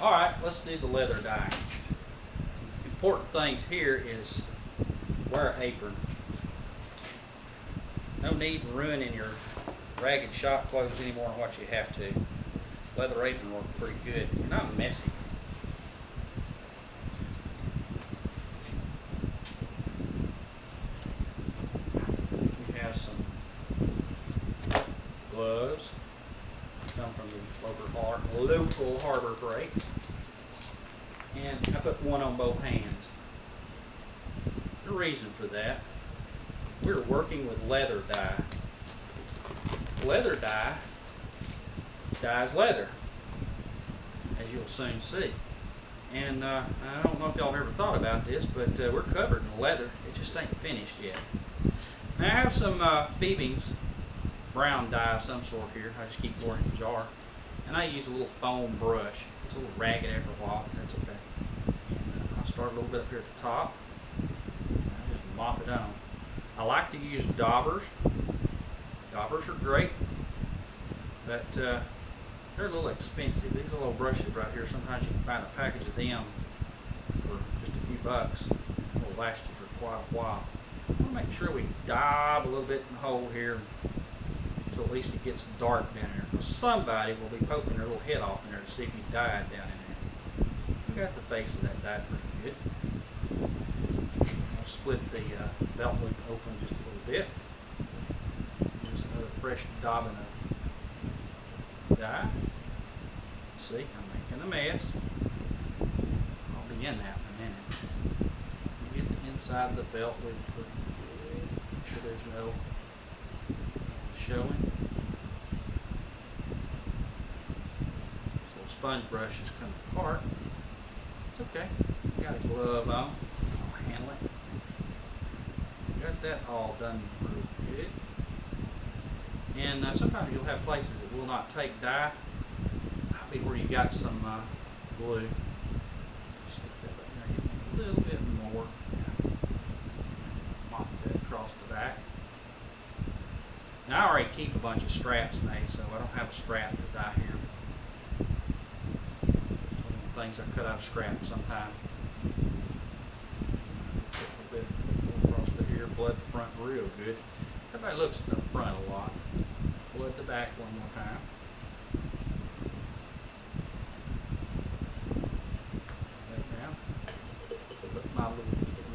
Alright, let's do the leather dye. Important things here is wear an apron. No need in ruining your ragged shop clothes any more than what you have to. Leather apron works pretty good. You're not messy. We have some gloves. Come from the local Harbor Freight. And I put one on both hands. The reason for that, we're working with leather dye. Leather dye dyes leather, as you'll soon see. And I don't know if y'all have ever thought about this, but we're covered in leather. It just ain't finished yet. Now I have some Phoebing's brown dye of some sort here. I just keep pouring in the jar. And I use a little foam brush. It's a little ragged after a while, but that's okay. And I'll start a little bit up here at the top. I just mop it on. I like to use daubers. Daubers are great, but they're a little expensive. These little brushes right here, sometimes you can find a package of them for just a few bucks. It will last you for quite a while. We'll make sure we daub a little bit in the hole here until at least it gets dark down there. Because somebody will be poking their little head off in there to see if you dyed down in there. We got the face of that dye pretty good. I'll split the belt loop open just a little bit. Use another fresh daubing of dye. See, I'm making a mess. I'll be in that in a minute. Get the inside of the belt loop pretty good. Make sure there's no showing. This little sponge brush is coming apart. It's okay. Got a glove on. I'll handle it. Got that all done real good. And sometimes you'll have places that will not take dye. Might be where you got some glue. Stick that up there, get a little bit more. Mop that across the back. Now I already keep a bunch of straps made, so I don't have a strap to dye here. Things I cut out of scrap sometimes. Put a little bit across the here, flood the front real good. Everybody looks at the front a lot. Flood the back one more time. Put my little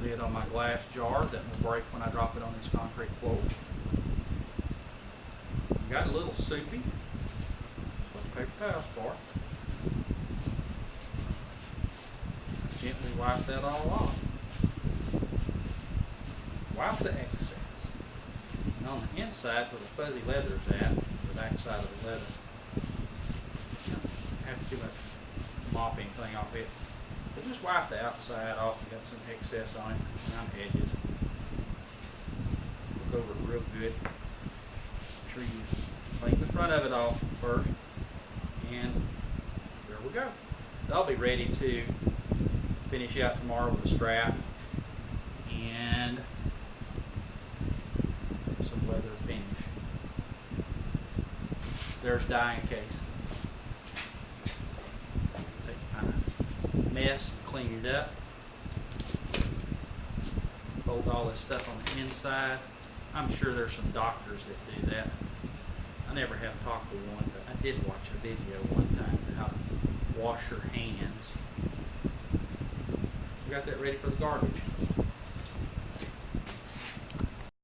lid on my glass jar that will break when I drop it on this concrete floor. Got a little soupy. That's what the paper towel's for. Gently wipe that all off. Wipe the excess. And on the inside where the fuzzy leather is at, the back side of the leather, don't have too much mopping thing off it. But just wipe the outside off. You got some excess on it around the edges. Look over it real good. Make sure you clean the front of it off first. And there we go. I'll be ready to finish out tomorrow with a strap and some leather finish. There's dye in case. Take kind of mess, clean it up. Fold all this stuff on the inside. I'm sure there's some doctors that do that. I never have talked to one, but I did watch a video one time on how to wash your hands. We got that ready for the garbage.